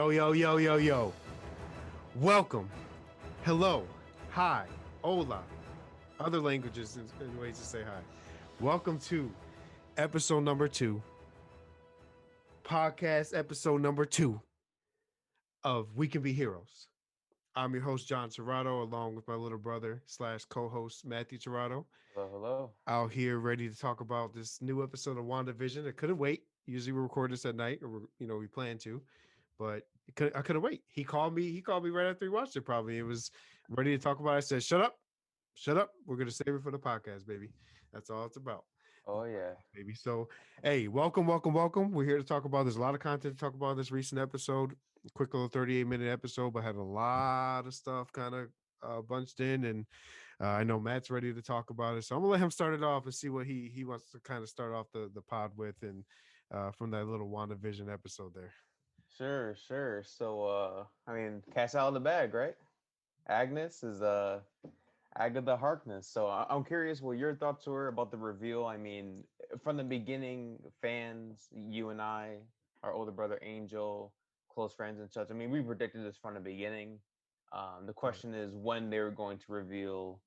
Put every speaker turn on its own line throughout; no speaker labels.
Yo. Welcome. Hello. Hi. Hola. Other languages and ways to say hi. Welcome to episode number 2, podcast episode number 2 of We Can Be Heroes. I'm your host, John Torado, along with my little brother / co-host, Matthew Torado.
Hello.
Out here ready to talk about this new episode of WandaVision. I couldn't wait. Usually we record this at night, or we plan to, but I couldn't wait. He called me. He called me right after he watched it. Probably it was ready to talk about it. I said, shut up. We're gonna save it for the podcast, baby. That's all it's about,
Oh yeah.
baby. So, hey, welcome. We're here to talk about. There's a lot of content to talk about this recent episode. Quick little 38-minute episode, but had a lot of stuff kind of bunched in, and I know Matt's ready to talk about it. So I'm gonna let him start it off and see what he wants to kind of start off the pod with, and from that little WandaVision episode there.
Sure. So cat's out of the bag, right? Agnes is Agatha Harkness. So I'm curious what your thoughts were about the reveal. I mean, from the beginning, fans, you and I, our older brother Angel, close friends and such. I mean, we predicted this from the beginning. The question is when they were going to reveal,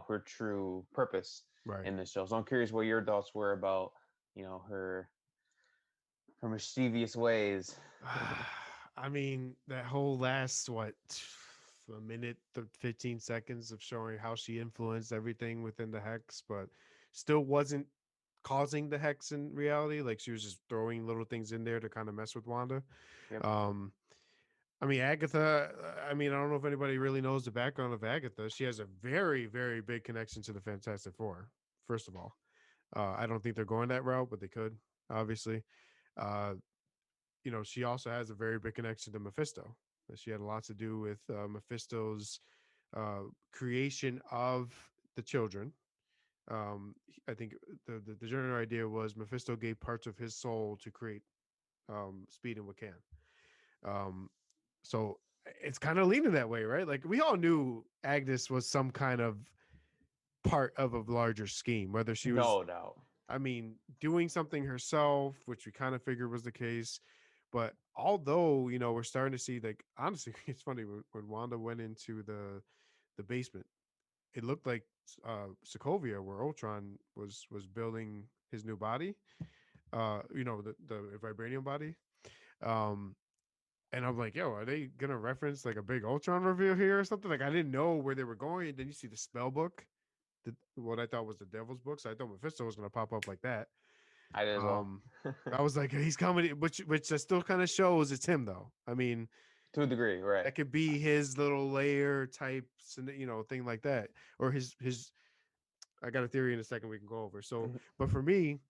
her true purpose
Right.
in this show. So I'm curious what your thoughts were about, her mischievous ways.
I mean, that whole last a minute 15 seconds of showing how she influenced everything within the hex, but still wasn't causing the hex in reality. Like she was just throwing little things in there to kind of mess with Wanda.
Yep.
Um, I mean, Agatha, I mean, I don't know if anybody really knows the background of Agatha. She has a very, very big connection to the Fantastic Four, first of all. I don't think they're going that route, but they could, obviously. Uh, she also has a very big connection to Mephisto. She had a lot to do with Mephisto's creation of the children. I think the general idea was Mephisto gave parts of his soul to create Speed and Wiccan. Um, so it's kind of leaning that way, right? Like we all knew Agnes was some kind of part of a larger scheme, whether she was,
No doubt.
I mean, doing something herself, which we kind of figured was the case. But although, we're starting to see, like, honestly, it's funny when Wanda went into the basement, it looked like Sokovia, where Ultron was building his new body, the vibranium body. Um, and I'm like, yo, are they gonna reference like a big Ultron reveal here or something? Like, I didn't know where they were going. And then you see the spell book, what I thought was the Devil's book. So I thought Mephisto was gonna pop up like that.
I did as well.
Um, I was like, he's coming, which that still kind of shows it's him, though. I mean,
To a degree, right?
that could be his little layer type, thing like that, or his. I got a theory in a second we can go over. So, but for me,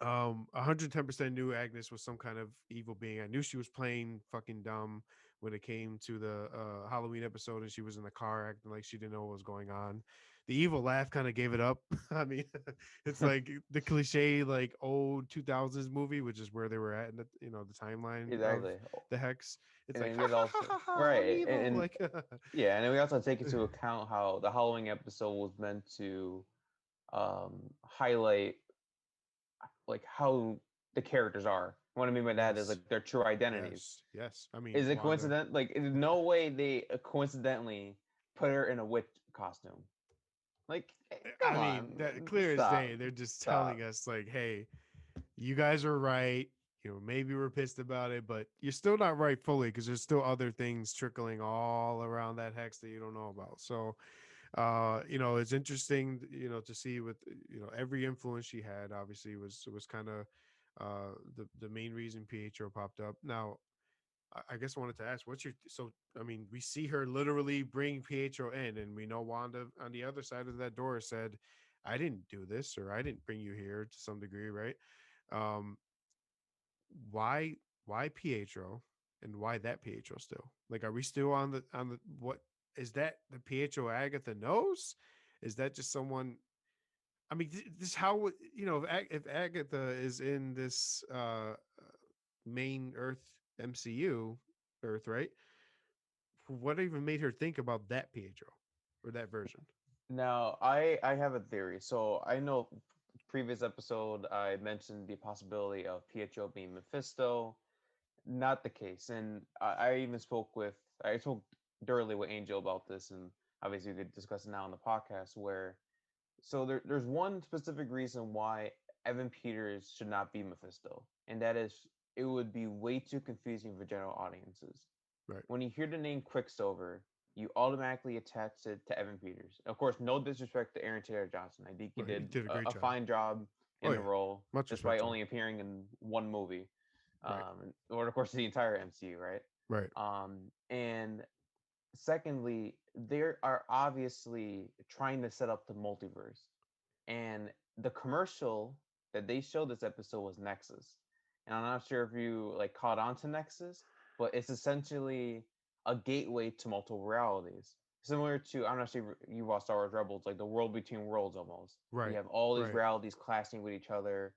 110% knew Agnes was some kind of evil being. I knew she was playing fucking dumb when it came to the Halloween episode, and she was in the car acting like she didn't know what was going on. The evil laugh kind of gave it up. I mean, it's like the cliche like old 2000s movie, which is where they were at in the timeline of
Exactly.
the hex. It's
And
like
then we also
I'm
right,
evil.
and
Like
yeah, and then we also take into account how the Halloween episode was meant to highlight like how the characters are. What I mean by that is
yes,
like their true identities.
yes. I mean,
Is it
Wanda.
coincident? Like, in no way they coincidentally put her in a witch costume. Like, come
I mean,
on,
that clear as
stop,
day. They're just
stop.
telling us like, hey, you guys are right. Maybe we're pissed about it, but you're still not right fully because there's still other things trickling all around that hex that you don't know about. So, it's interesting, to see with every influence she had. Obviously, was kind of the main reason Pietro popped up. Now, I guess I wanted to ask, what's your so? I mean, we see her literally bring Pietro in, and we know Wanda on the other side of that door said, "I didn't do this, or I didn't bring you here," to some degree, right? Um, why why Pietro, and why that Pietro still? Like, are we still on the what is that the Pietro Agatha knows? Is that just someone? I mean, this how if Agatha is in this main Earth MCU Earth, right? What even made her think about that Pietro or that version?
Now, I have a theory. So I know previous episode I mentioned the possibility of Pietro being Mephisto. not the case. And I even I spoke thoroughly with Angel about this, and obviously we could discuss it now on the podcast. There's one specific reason why Evan Peters should not be Mephisto, and that is it would be way too confusing for general audiences.
Right.
When you hear the name Quicksilver, you automatically attach it to Evan Peters. Of course, no disrespect to Aaron Taylor Johnson. I think he
Right. He
did
did a great
a
job.
fine job
Oh
in the
yeah.
role,
Much respect
despite
to him.
only appearing in one movie,
Right.
or of course the entire MCU, right?
Right.
And secondly, they are obviously trying to set up the multiverse, and the commercial that they showed this episode was Nexus, and I'm not sure if you like caught on to Nexus, but it's essentially a gateway to multiple realities, similar to, I'm not sure if you watched Star Wars Rebels, like the world between worlds almost. You
Right.
have all these
Right.
realities clashing with each other,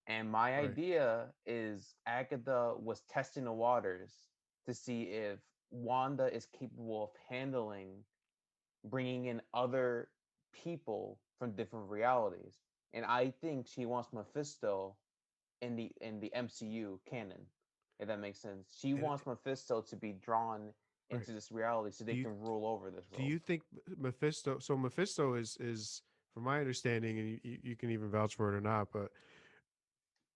and my
Right.
idea is Agatha was testing the waters to see if Wanda is capable of handling bringing in other people from different realities. And I think she wants Mephisto in the MCU canon, if that makes sense. She
And
wants Mephisto to be drawn
right.
into this reality so
Do
they
you
can rule over this
do
world.
you think Mephisto? So Mephisto is, from my understanding, and you can even vouch for it or not, but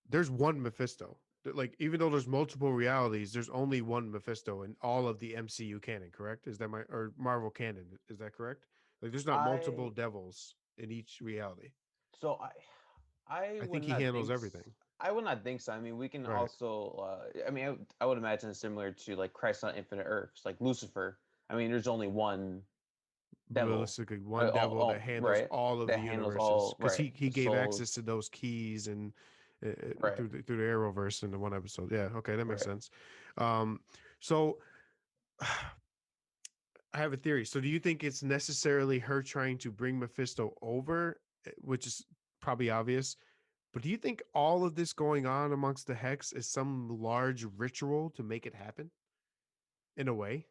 there's one Mephisto. Like, even though there's multiple realities, there's only one Mephisto in all of the MCU canon. Correct? Is that my, or Marvel canon? Is that correct? Like, there's not multiple
I
devils in each reality.
so I
I
would
think he
not
handles
think
everything.
I would not think so. I mean, we can
Right.
also I mean, I would imagine it's similar to like Christ on Infinite Earths, like Lucifer. I mean, there's only one devil.
Realistically, one devil that handles
Right,
all of the
that handles
universes,
all,
because
right,
he
the
gave
souls,
access to those keys and
right,
through the Arrowverse in the one episode. Yeah, okay, that makes
right.
sense. Um, so I have a theory. So do you think it's necessarily her trying to bring Mephisto over, which is probably obvious? But do you think all of this going on amongst the Hex is some large ritual to make it happen in a way,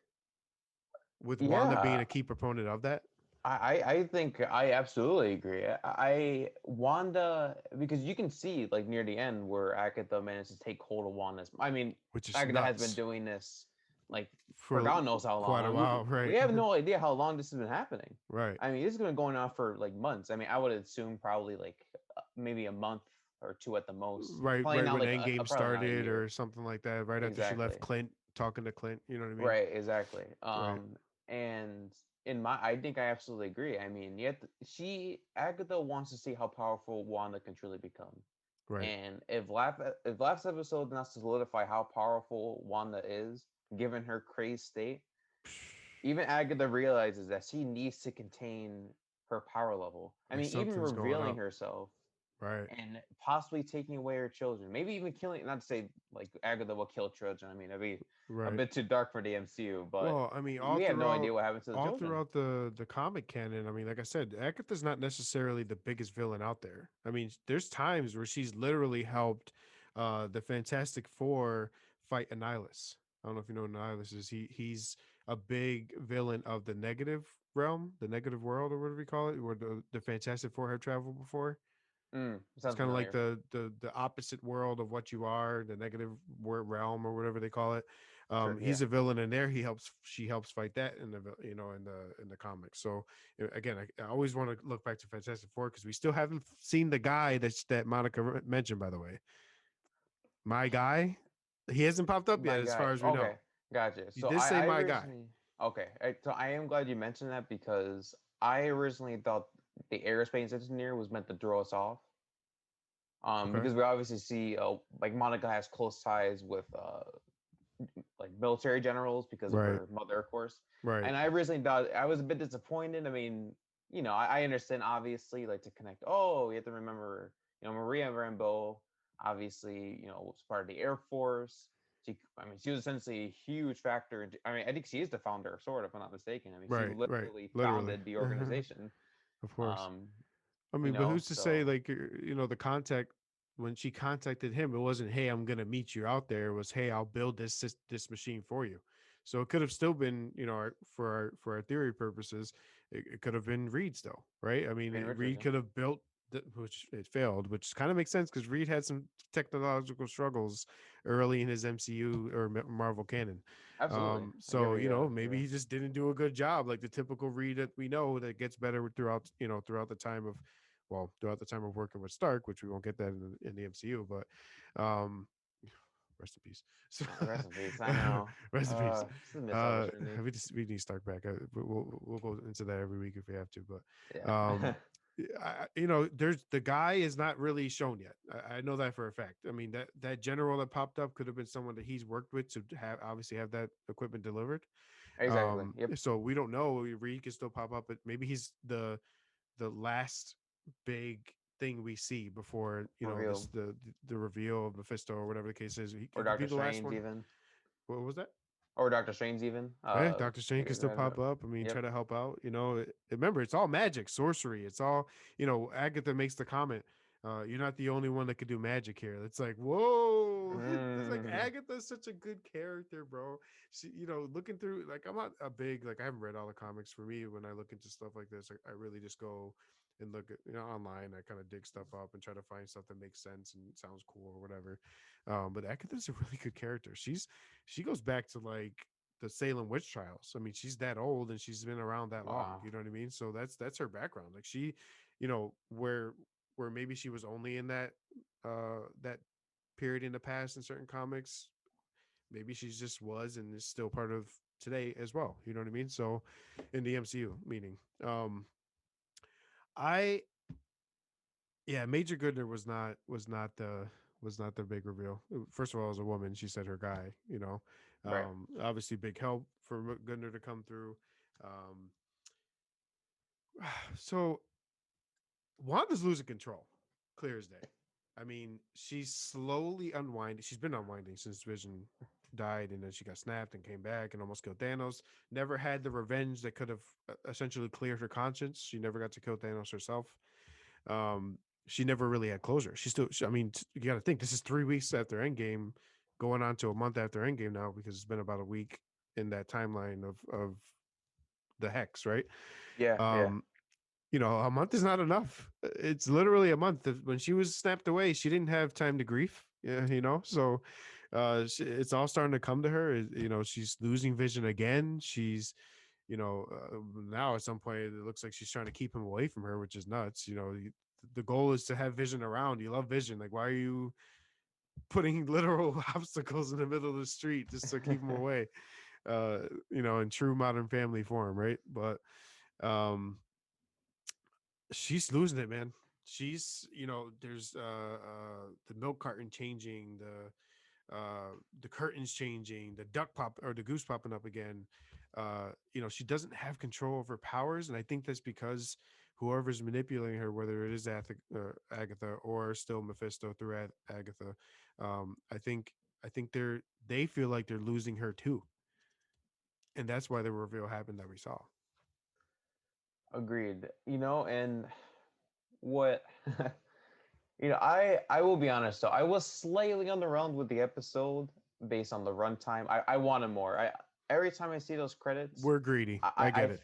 with Wanda being
Yeah,
a key proponent of that?
I think I absolutely agree. I Wanda, because you can see like near the end where Agatha managed to take hold of Wanda's. I mean,
Which is
Agatha has been
nuts
doing this like for
for
God knows how long.
quite
I
a
mean,
while,
we
right?
have no idea how long this has been happening.
Right.
I mean, this has been going on for like months. I mean, I would assume probably like maybe a month or two at the most. Probably
Right
not
when
like
Endgame
probably not a
started
year.
or something like that, right after she
Exactly.
left Clint, talking to Clint, you know what I mean?
Right, exactly.
Right.
And I think I absolutely agree. I mean, yet Agatha wants to see how powerful Wanda can truly become.
Right.
And if last episode did not solidify how powerful Wanda is, given her crazed state, even Agatha realizes that she needs to contain her power level. I
Like,
mean, even
something's going
revealing
up.
herself
Right.
and possibly taking away her children. Maybe even killing. Not to say like Agatha will kill children. I mean, that'd be a
Right.
bit too dark for the MCU. But
Well, I mean,
we have no idea what happens to the
all
children.
throughout the comic canon, I mean, like I said, Agatha's not necessarily the biggest villain out there. I mean, there's times where she's literally helped the Fantastic Four fight Annihilus. I don't know if you know who Annihilus is. He's a big villain of the negative realm, the negative world, or whatever we call it, where the Fantastic Four have traveled before. It's
Sounds
kind of like
familiar.
the opposite world of what you are, the negative realm or whatever they call it.
Sure. Yeah.
He's a villain in there. She helps fight that in the in the comics. So again, I always want to look back to Fantastic Four because we still haven't seen the guy that Monica mentioned. By the way, my guy, he hasn't popped up yet,
My
as
guy.
far as we
Okay.
know.
Gotcha.
He
So
did say
I
my guy.
originally. Okay. So I am glad you mentioned that because I originally thought the aerospace engineer was meant to throw us off.
Okay.
Because we obviously see like Monica has close ties with like military generals because of
Right.
her mother, of course.
Right.
And I originally thought I was a bit disappointed. I mean, I understand obviously like to connect. Oh, you have to remember, Maria Rambeau, obviously, was part of the Air Force. I mean, she was essentially a huge factor. I mean, I think she is the founder of SWORD, if I'm not mistaken. I mean, she
Right. Right.
literally
Literally.
founded the organization.
Of course.
Um,
I mean, but who's to say,
so
like, the contact, when she contacted him, it wasn't, "Hey, I'm gonna meet you out there." It was, "Hey, I'll build this machine for you." So it could have still been, for our theory purposes, it could have been Reed still, right? I mean,
Reed Richards,
Reed
yeah.
could have built which it failed, which kind of makes sense because Reed had some technological struggles early in his MCU or Marvel canon.
Absolutely. I get
So
what you
maybe
yeah.
he just didn't do a good job, like the typical Reed that we know that gets better throughout throughout the time of, well, throughout the time of working with Stark, which we won't get that in the MCU, but um, rest in peace. So
Rest in peace. I know.
rest in peace.
It's a missed opportunity.
We need Stark back. We'll go into that every week if we have to, but
Yeah.
there's the guy is not really shown yet. I know that for a fact. I mean that general that popped up could have been someone that he's worked with to have obviously have that equipment delivered.
Exactly. Yep.
So we don't know. Reed can still pop up, but maybe he's the last big thing we see before this
Revealed.
the reveal of Mephisto or whatever the case is. He
Or
could be
Doctor
the last
Strange
one.
even.
What was that?
Or Doctor Strange even.
Yeah, Doctor Strange can still pop up. I mean,
Yep.
try to help out. Remember, it's all magic, sorcery. It's all, Agatha makes the comment, you're not the only one that could do magic here. It's like, whoa. It's like
Mm.
Agatha's such a good character, bro. She, looking through, like, I'm not a big, like, I haven't read all the comics. For me, when I look into stuff like this, I really just go and look at, online. I kind of dig stuff up and try to find stuff that makes sense and sounds cool or whatever. But Agatha's a really good character. She goes back to like the Salem witch trials. I mean, she's that old and she's been around that long.
Wow.
You know what I mean? So that's her background. Like she, where maybe she was only in that period in the past in certain comics. Maybe she just was and is still part of today as well. You know what I mean? So in the MCU, meaning, I Major Goodner was not the big reveal. First of all, as a woman, she said her guy.
Right.
Obviously big help for Goodner to come through. Um, so Wanda's losing control, clear as day. I mean, she's slowly unwinding. She's been unwinding since Vision died, and then she got snapped and came back and almost killed Thanos. Never had the revenge that could have essentially cleared her conscience. She never got to kill Thanos herself. Um, she never really had closure. I mean, you got to think this is 3 weeks after Endgame, going on to a month after Endgame now because it's been about a week in that timeline of the hex, right?
Yeah. Yeah.
Um, a month is not enough. It's literally a month. When she was snapped away, she didn't have time to grieve. Yeah, so it's all starting to come to her. She's losing Vision again. She's now at some point it looks like she's trying to keep him away from her, which is nuts. The goal is to have Vision around. You love Vision. Like, why are you putting literal obstacles in the middle of the street just to keep him away? In true Modern Family form, right? But um she's losing it, man. She's, there's the milk carton changing, the curtains changing, the duck pop or the goose popping up again. She doesn't have control over powers, and I think that's because whoever's manipulating her, whether it is Agatha or still Mephisto through Agatha, I think they feel like they're losing her too, and that's why the reveal happened that we saw.
Agreed. And what I will be honest though, I was slightly on the round with the episode based on the runtime. I wanted more. I Every time I see those credits,
We're greedy.
I,
I
I
get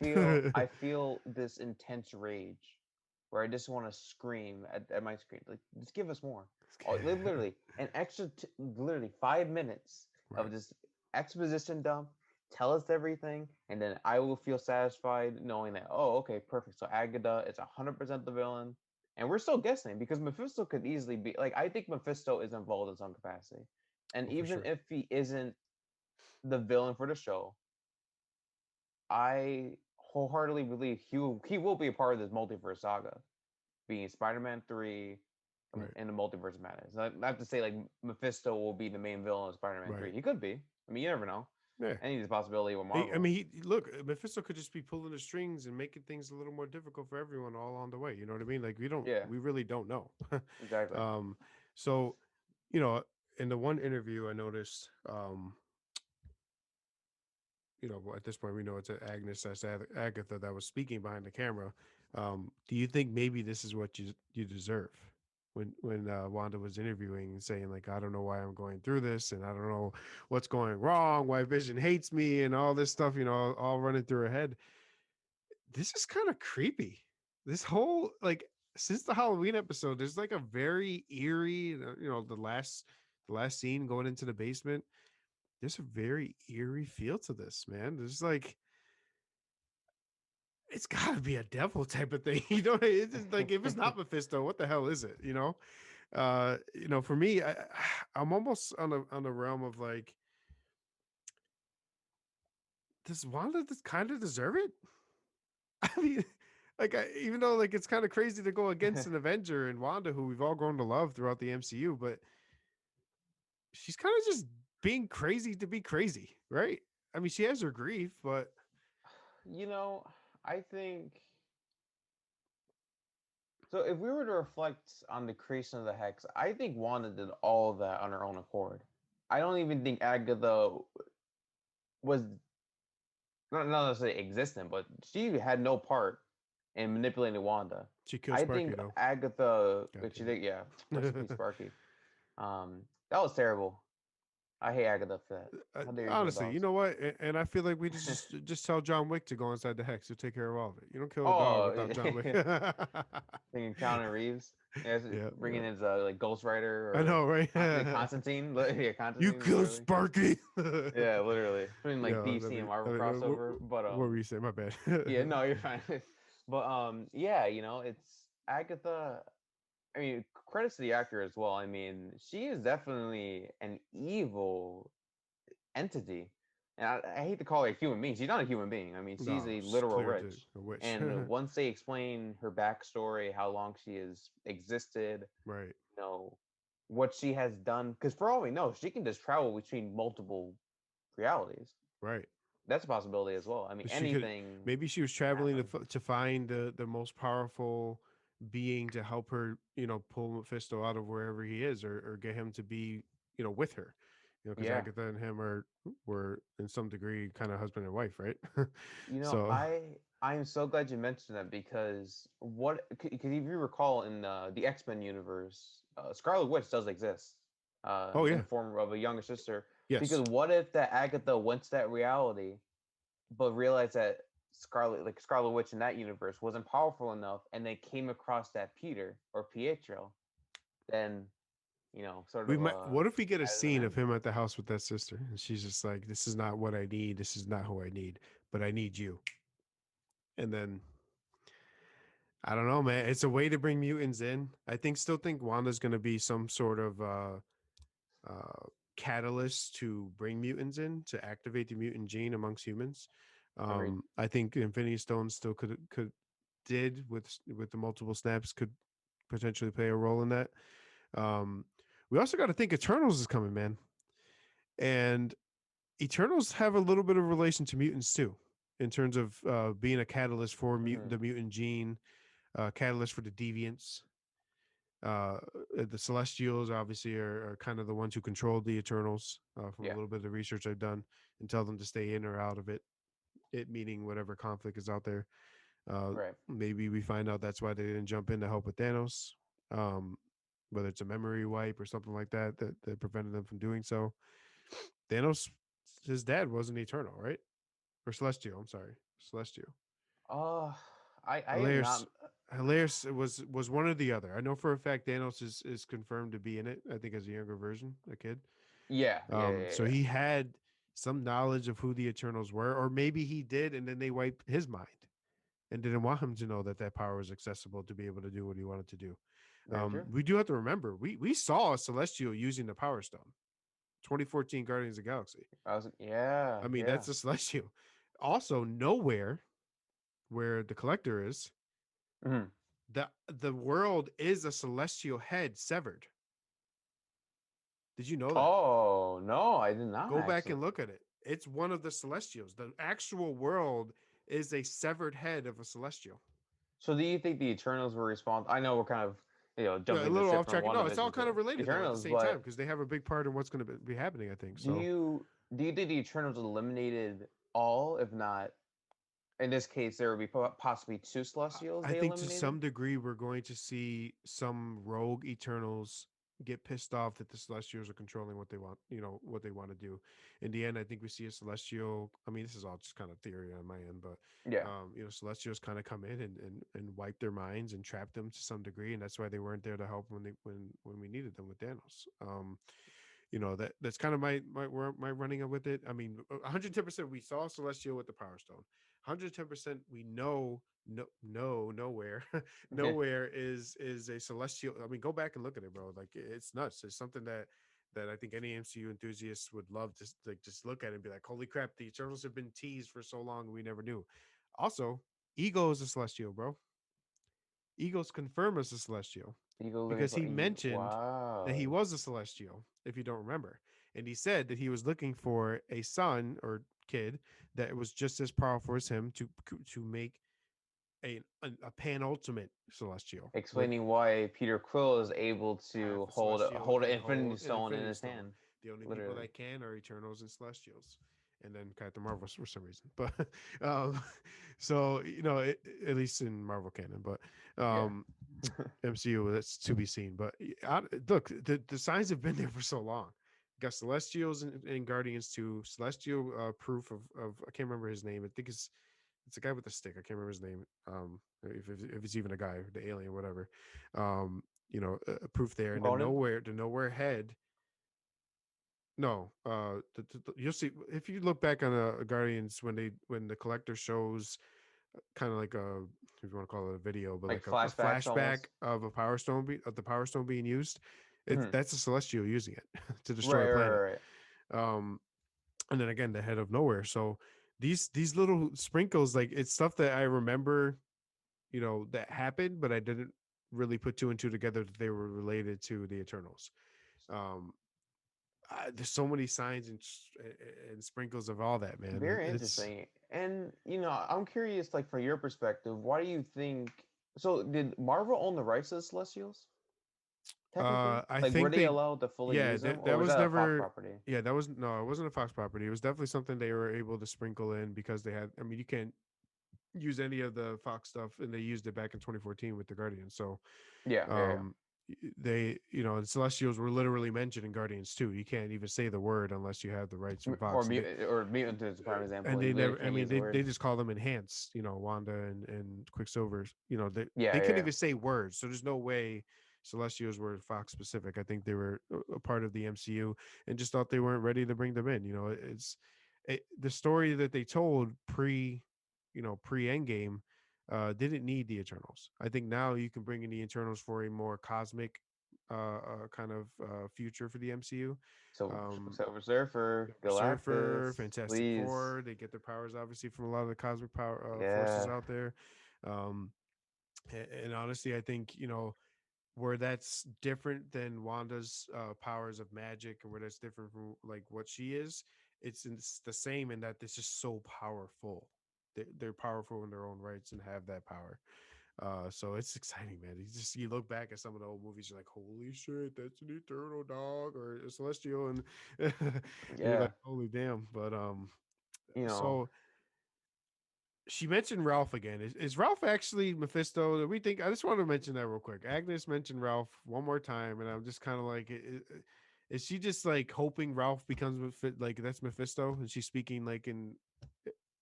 I
it.
feel this intense rage where I just want to scream at my screen. Like, just give us more. Oh, literally an extra literally 5 minutes
Right.
of just exposition dump. Tell us everything, and then I will feel satisfied knowing that, oh, okay, perfect. So Agatha is 100% the villain, and we're still guessing because Mephisto could easily be like, I think Mephisto is involved in some capacity, and
Oh, for
even
sure.
if he isn't the villain for the show, I wholeheartedly believe he will be a part of this multiverse saga, being Spider-Man 3
Right.
in the multiverse of madness. Not to say like Mephisto will be the main villain of Spider-Man
Right.
3. He could be. I mean, you never know.
Yeah.
Any possibility with
I
Marvel.
mean, look, Mephisto could just be pulling the strings and making things a little more difficult for everyone all on the way. You know what I mean? Like
Yeah,
we really don't know.
exactly.
um, so, you know, in the one interview I noticed, at this point we know it's Agnes, that's Agatha that was speaking behind the camera. Do you think maybe this is what you deserve? When Wanda was interviewing and saying like, I don't know why I'm going through this and I don't know what's going wrong, why Vision hates me and all this stuff, all running through her head. This is kind of creepy. This whole like since the Halloween episode, there's like a very eerie, the last scene going into the basement. There's a very eerie feel to this, man. There's like it's got to be a devil type of thing. It's just like if it's not Mephisto, what the hell is it? For me, I'm almost on the realm of like, does Wanda just kind of deserve it? I mean, like, even though like it's kind of crazy to go against an Avenger and Wanda, who we've all grown to love throughout the MCU, but she's kind of just being crazy to be crazy, right? I mean, she has her grief, but
You know, I think so. If we were to reflect on the creation of the Hex, I think Wanda did all of that on her own accord. I don't even think Agatha was not necessarily existent, but she had no part in manipulating Wanda.
she killed
I
Sparky
think
though.
Agatha,
God
which she
damn
did, yeah, recipe
it.
Sparky. That was terrible. I hate Agatha for that. How dare you kill
Honestly, you
dogs?
know what? And I feel like we just tell John Wick to go inside the hex to take care of all of it. You don't kill a dog
Oh,
without John Wick.
thinking Keanu Reeves. Yeah,
Yeah,
bringing
yeah.
his like Ghost Rider
I
or
know, right?
Constantine. Yeah,
You
Constantine,
killed
literally.
Sparky.
Yeah, literally. Between like
Yeah,
DC and Marvel crossover, but
what were you saying? My bad.
yeah, no, you're fine. But yeah, it's Agatha. I mean, credits to the actor as well. I mean, she is definitely an evil entity. And I hate to call her a human being. She's not a human being. I mean, she's
No,
a
it's
literal
clear to
witch.
a witch.
And once they explain her backstory, how long she has existed,
Right,
you know, what she has done, because for all we know, she can just travel between multiple realities.
right.
That's a possibility as well. I mean,
She could
anything
maybe she was
can
traveling
happen.
to find the most powerful being to help her, pull Mephisto out of wherever he is, or get him to be, with her. Because
Yeah.
Agatha and him were in some degree kind of husband and wife, right? So,
I'm so glad you mentioned that because because if you recall in the X Men universe, Scarlet Witch does exist
oh
in
yeah,
the form of a younger sister. Because
yes,
what if that Agatha went to that reality, but realized that Scarlet Witch in that universe wasn't powerful enough, and they came across that Peter or Pietro, then sort
we
of
might. What if we get a
added them
scene of
in.
him at the house with that sister, and she's just like, "This is not what I need. This is not who I need, but I need you." And then I don't know, man. It's a way to bring mutants in. Still think Wanda's going to be some sort of uh, catalyst to bring mutants in to activate the mutant gene amongst humans.
Agreed.
I think Infinity Stones still did with the multiple snaps could potentially play a role in that. Um, we also got to think Eternals is coming, man, and Eternals have a little bit of relation to mutants too, in terms of being a catalyst for
Hmm.
the mutant gene, catalyst for the deviants. The Celestials obviously are kind of the ones who control the Eternals, from a
Yeah.
little bit of the research I've done, and tell them to stay in or out of it. It meaning whatever conflict is out there.
Right.
Maybe we find out that's why they didn't jump in to help with Thanos. Um, whether it's a memory wipe or something like that prevented them from doing so. Thanos, his dad wasn't Eternal, right? Or Celestial. I'm sorry, Celestial.
Uh, I am
Hilarious.
not.
Hilarious was one or the other. I know for a fact Thanos is confirmed to be in it. I think as a younger version, a kid.
Yeah, yeah, yeah,
So
yeah.
he had some knowledge of who the Eternals were, or maybe he did, and then they wiped his mind and didn't want him to know that that power was accessible to be able to do what he wanted to do.
Very true.
We do have to remember we saw a Celestial using the Power Stone, 2014 Guardians of the Galaxy.
Yeah,
I mean,
yeah.
that's a Celestial. Also, nowhere where the Collector is,
Hmm.
the world is a Celestial head severed. Did you know that?
Oh no, I did not
Go back
actually.
and look at it. It's one of the Celestials. The actual world is a severed head of a Celestial.
So do you think the Eternals were responsible? I know we're kind of
Yeah, a
jumping the
little
ship
off
from
track. No, it's all
WandaVision
kind
to
of related though at the
Eternals,
same time
but
because they have a big part in what's going to be happening. I think
do
so.
you do you think the Eternals eliminated all? If not, in this case, there would be possibly two Celestials
I
they
think to
eliminated.
some degree we're going to see some rogue Eternals get pissed off that the Celestials are controlling what they want, what they want to do. In the end, I think we see a Celestial. I mean, this is all just kind of theory on my end, but
Yeah.
Celestials kind of come in and wipe their minds and trap them to some degree, and that's why they weren't there to help when we needed them with Thanos. That's kind of my running up with it. I mean, 110% we saw Celestial with the Power Stone. 110% we know no nowhere nowhere is a Celestial. I mean, go back and look at it, bro. Like it's nuts. It's something that I think any MCU enthusiast would love to like just look at it and be like, holy crap, the Eternals have been teased for so long and we never knew. Also, Ego is a Celestial, bro. Ego's confirm as a Celestial
Ego living
because
for
he mentioned that he
wow.
was a Celestial, if you don't remember. And he said that he was looking for a son or kid that was just as powerful as him to make a pan ultimate Celestial with
Explaining why Peter Quill is able
half
to
a
hold
Celestial
hold an
and
Infinity
hold an
Stone in
Infinity
his
Stone.
hand,
The only people
literally.
that can are Eternals and Celestials, and then Captain Marvel for some reason. But um, so at least in Marvel canon, but
Yeah.
um, MCU, that's to be seen. But look, the signs have been there for so long. Got Celestials and Guardians 2, Celestial proof of I can't remember his name. I think it's a guy with a stick. I can't remember his name. If it's even a guy, the alien, whatever. Proof there, and then
Ronan?
nowhere head. No, you'll see if you look back on Guardians when the collector shows kind of like a, if you want to call it a video, but
Like
like a
flashbacks
flashback
almost.
of of the Power Stone being used. It's
Mhm.
that's a Celestial using it to destroy
Right,
a
right,
planet.
right, right.
Um, and then again, the head of nowhere. So these little sprinkles, like it's stuff that I remember, that happened, but I didn't really put two and two together that they were related to the Eternals. Um, there's so many signs and sprinkles of all that, man.
Very
It's
interesting. And I'm curious, like from your perspective, why do you think? So, did Marvel own the rights to the Celestials? Technically,
I
like, were
think
they
they,
allowed to fully
yeah,
use them, or
that
was
was
that a Fox
never,
property?
yeah, that was no, it wasn't a Fox property. It was definitely something they were able to sprinkle in because they had. I mean, you can't use any of the Fox stuff, and they used it back in 2014 with the Guardians. So
Yeah, yeah, yeah.
um they the Celestials were literally mentioned in Guardians too. You can't even say the word unless you have the rights from
Or
Fox,
mutant is a prime example.
and
You
they
literally
never, I
can't
mean,
use the
they
word.
just call them enhanced, Wanda and Quicksilver.
Yeah,
They
yeah,
couldn't
yeah.
even say words, so there's no way Celestials were Fox specific. I think they were a part of the MCU and just thought they weren't ready to bring them in. The story that they told pre Endgame didn't need the Eternals. I think now you can bring in the Eternals for a more cosmic kind of future for the MCU.
So,
um
Silver Surfer,
Silver Surfer,
Galactus,
Fantastic
please.
Four. They get their powers obviously from a lot of the cosmic power forces
Yeah.
out there. Um, and honestly, I think where that's different than Wanda's powers of magic, and where that's different from like what she is. It's the same in that it's just so powerful. They're powerful in their own rights and have that power. So it's exciting, man. You look back at some of the old movies, you're like, holy shit, that's an eternal dog or a celestial, and and you're
Yeah.
like, holy damn. But
You know,
so she mentioned Ralph again. Is Ralph actually Mephisto? We think I just want to mention that real quick. Agnes mentioned Ralph one more time, and I'm just kind of like, is she just like hoping Ralph becomes like that's Mephisto, and she's speaking like in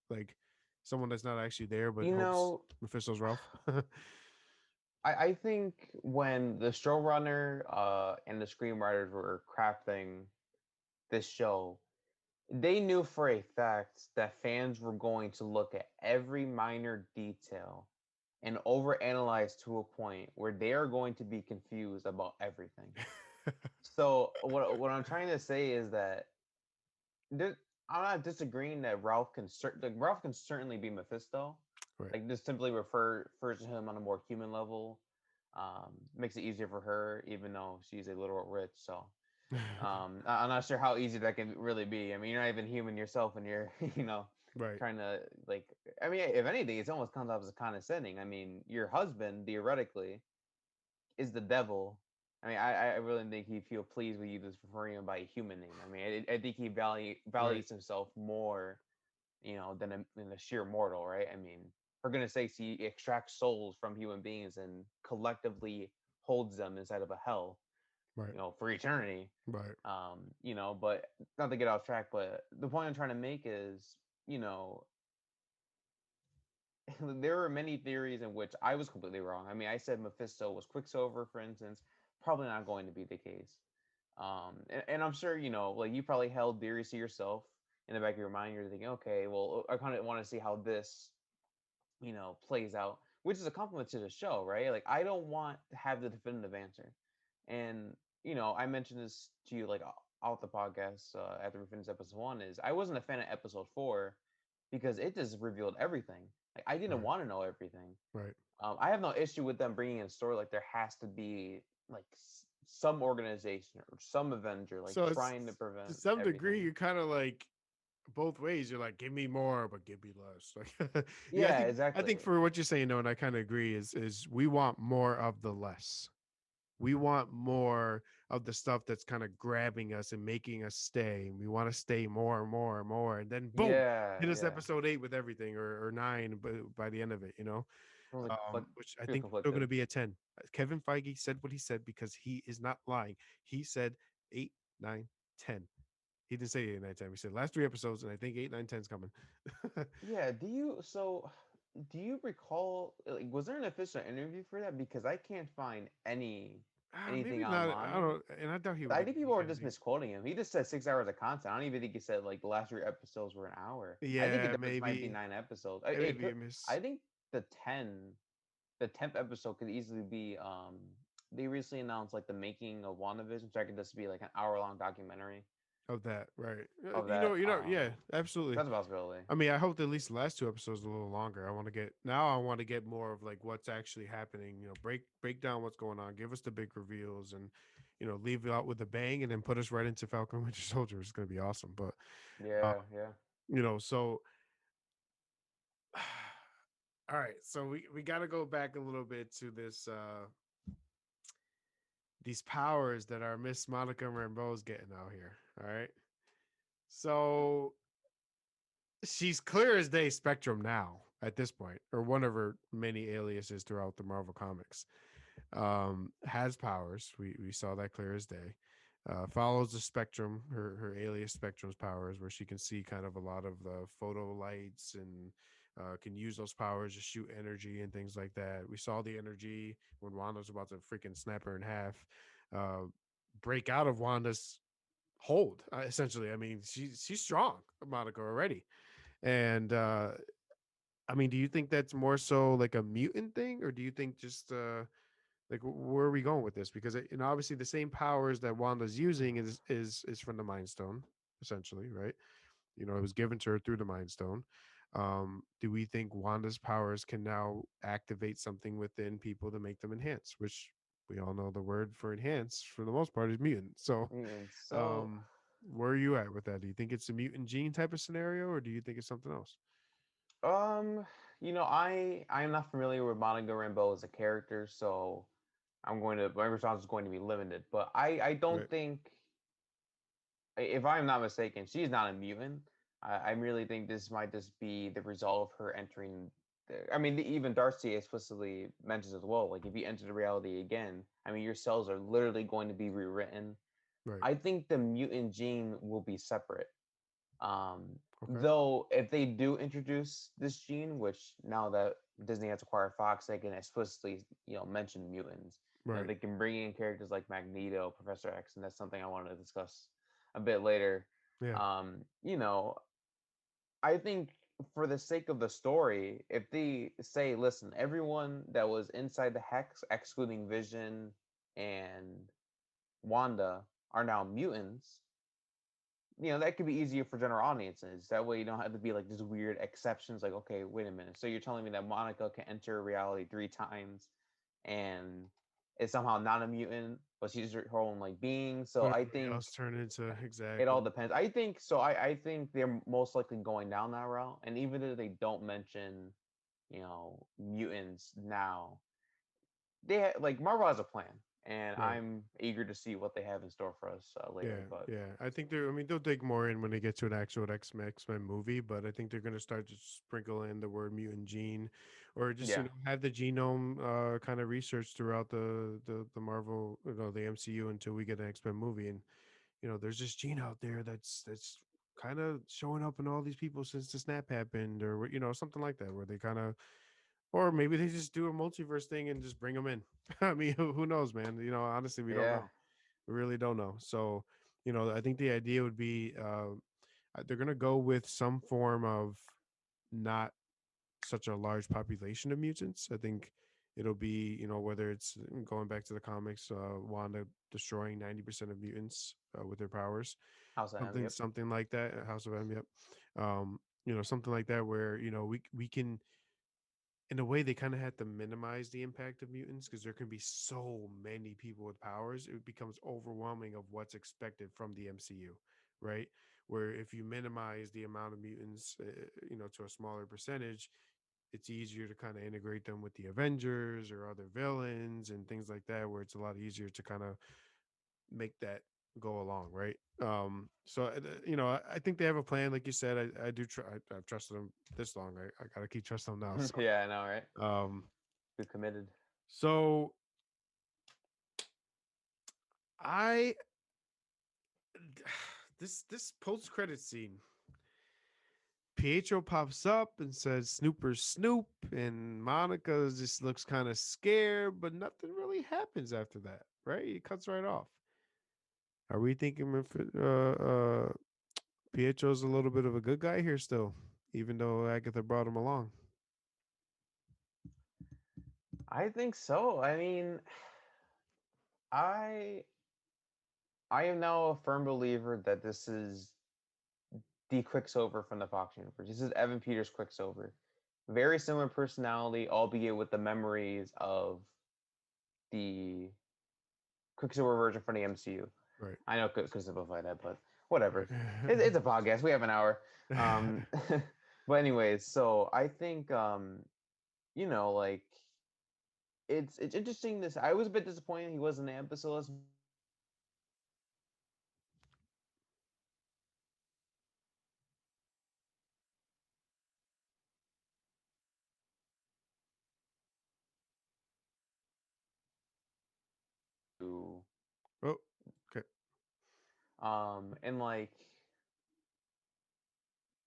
like someone that's not actually there, but
you
hopes
know,
Mephisto's Ralph?
I think when the showrunner and the screenwriters were crafting this show, they knew for a fact that fans were going to look at every minor detail and overanalyze to a point where they are going to be confused about everything. So what I'm trying to say is that there, I'm not disagreeing that Ralph can certainly be Mephisto.
Right.
Like just simply refers to him on a more human level. Makes it easier for her, even though she's a little rich. So I'm not sure how easy that can really be. I mean, you're not even human yourself, and you're
Right.
trying to like. I mean, if anything, it almost comes off as condescending. I mean, your husband theoretically is the devil. I mean, I really think he'd feel pleased with you just referring him by a human name. I mean, I think he
Right.
values himself more, than a sheer mortal, right? I mean, for goodness sakes, he extracts souls from human beings and collectively holds them inside of a hell.
Right.
for eternity.
Right.
But not to get off track, but the point I'm trying to make is, you know, there are many theories in which I was completely wrong. I mean, I said Mephisto was Quicksilver, for instance. Probably not going to be the case. And I'm sure, like you probably held theories to yourself in the back of your mind. You're thinking, okay, well, I kind of want to see how this, plays out, which is a compliment to the show, right? Like, I don't want to have the definitive answer. And, I mentioned this to you, like, out the podcast after we finished episode 1, is I wasn't a fan of episode 4 because it just revealed everything. Like, I didn't
Right.
want to know everything.
Right.
I have no issue with them bringing in a story. Like, there has to be, like, some organization or some Avenger, like,
So it's
trying to
to
prevent
some degree
everything.
you're kind of like both ways. You're like, give me more, but give me less. Like, yeah,
Yeah,
I think
exactly.
for what you're saying, though, and I kind of agree, is we want more of the less. We want more of the stuff that's kind of grabbing us and making us stay. We want to stay more and more and more, and then boom,
Yeah,
hit us
yeah.
episode 8 with everything, or 9, but by the end of it.
I was like,
Which I
feel
think is still going
conflicted.
to be a 10. Kevin Feige said what he said because he is not lying. He said 8, 9, 10. He didn't say 8, 9, 10. We said last 3 episodes, and I think 8, 9, 10 is coming.
Yeah, do you recall, like, was there an official interview for that? Because I can't find anything
Maybe not. I
online.
don't, and I doubt he would
I
give
think
you
people
leak
were just
anything.
misquoting him. He just said 6 hours of content. I don't even think he said like the last 3 episodes were an hour. I think
Yeah,
might be
maybe.
9 episodes.
It may
It
be
could.
a miss.
I think the the 10th episode could easily be. They recently announced like the making of WandaVision, so I could just be like an hour-long documentary
Of that, right?
of that.
Yeah, absolutely.
That's a possibility.
I mean, I hope that at least the last 2 episodes a little longer. I want to get more of like what's actually happening. Break down what's going on, give us the big reveals, and leave it out with a bang, and then put us right into Falcon Winter Soldier. It's gonna be awesome. But uh,
Yeah, yeah.
so all right, so we got to go back a little bit to this these powers that our Miss Monica Rambeau's getting out here. All right, so she's clear as day Spectrum now at this point, or one of her many aliases throughout the Marvel comics. Has powers. We saw that clear as day. Follows the Spectrum, her alias Spectrum's powers, where she can see kind of a lot of the photo lights and can use those powers to shoot energy and things like that. We saw the energy when Wanda's about to freaking snap her in half, uh, break out of Wanda's hold. Essentially, I mean, she's strong, Monica already, and I mean, do you think that's more so like a mutant thing, or do you think just like where are we going with this? Because obviously the same powers that Wanda's using is from the Mind Stone, essentially, right? It was given to her through the Mind Stone. Do we think Wanda's powers can now activate something within people to make them enhance? Which we all know the word for enhance for the most part is mutant. So,
And so,
um, where are you at with that? Do you think it's a mutant gene type of scenario, or do you think it's something else?
um, I am not familiar with Monica Rambeau as a character, so my response is going to be limited. But I don't
Right.
think, if I'm not mistaken, she's not a mutant. I really think this might just be the result of her entering. I mean, even Darcy explicitly mentions as well. Like, if you enter the reality again, I mean, your cells are literally going to be rewritten.
Right.
I think the mutant gene will be separate. Um,
Okay.
though, if they do introduce this gene, which now that Disney has acquired Fox, they can explicitly, mention mutants.
Right.
They can bring in characters like Magneto, Professor X, and that's something I wanted to discuss a bit later.
Yeah.
Um, you know, I think for the sake of the story, if they say, listen, everyone that was inside the hex, excluding Vision and Wanda, are now mutants, that could be easier for general audiences. That way you don't have to be like these weird exceptions, like, okay, wait a minute, so you're telling me that Monica can enter reality 3 times and is somehow not a mutant, but she's her own like being. So
But
I
everybody
think
else turn into
it all
exactly.
depends. I think so. I think they're most likely going down that route. And even if they don't mention, mutants now, like Marvel has a plan, and
Right.
I'm eager to see what they have in store for us later.
Yeah,
But
yeah. I think they're. I mean, they'll dig more in when they get to an actual X Men movie, but I think they're going to start to sprinkle in the word mutant gene, or just
Yeah.
have the genome kind of research throughout the Marvel, the MCU until we get an X-Men movie. And there's this gene out there that's kind of showing up in all these people since the snap happened, or something like that, where they kind of, or maybe they just do a multiverse thing and just bring them in. I mean, who knows, man? Honestly, we don't
Yeah.
know. We really don't know. So, I think the idea would be they're gonna go with some form of not such a large population of mutants. I think it'll be, whether it's going back to the comics, Wanda destroying 90% of mutants with her powers,
House of M.
something
Yep.
something like that. House of M, yep. Something like that where we can, in a way, they kind of had to minimize the impact of mutants because there can be so many people with powers. It becomes overwhelming of what's expected from the MCU, right? Where if you minimize the amount of mutants, to a smaller percentage, it's easier to kind of integrate them with the Avengers or other villains and things like that, where it's a lot easier to kind of make that go along, right? I think they have a plan. Like you said, I do try. I've trusted them this long. I gotta keep trusting them now. So,
Yeah, I know, right?
um,
Too committed.
so I this post credit scene, Pietro pops up and says Snooper Snoop, and Monica just looks kind of scared, but nothing really happens after that, right? It cuts right off. Are we thinking if Pietro's a little bit of a good guy here still, even though Agatha brought him along?
I think so. I mean, I I am now a firm believer that this is the Quicksilver from the Fox universe. This is Evan Peters Quicksilver. Very similar personality, albeit with the memories of the Quicksilver version from the MCU.
Right.
I know could simplify that, but whatever.
Right.
It's a podcast. We have an hour. Um, but anyways, so I think like it's interesting. This I was a bit disappointed he wasn't in the episode. Let's be honest. To
Oh, okay.
and like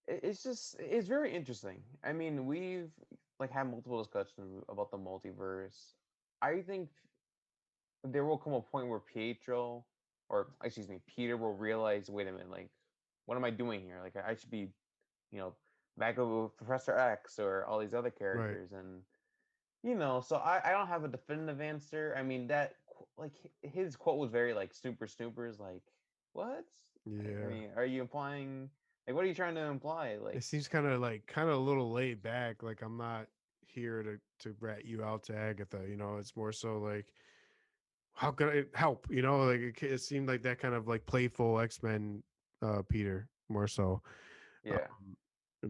it's just it's very interesting. I mean, we've like had multiple discussions about the multiverse. I think there will come a point where Pietro, or excuse me, Peter will realize, wait a minute, like, what am I doing here? Like, I should be, you know, back with Professor X or all these other
Right.
characters, and so I don't have a definitive answer. I mean, like his quote was very like Snoopers, like, what? I
Yeah.
mean, are you implying like what are you trying to imply?
It
Like,
seems kind of a little laid back. Like, I'm not here to rat you out to Agatha. It's more so like, how can I help? Like it seemed like that kind of like playful X-Men Peter more so.
yeah,
Um,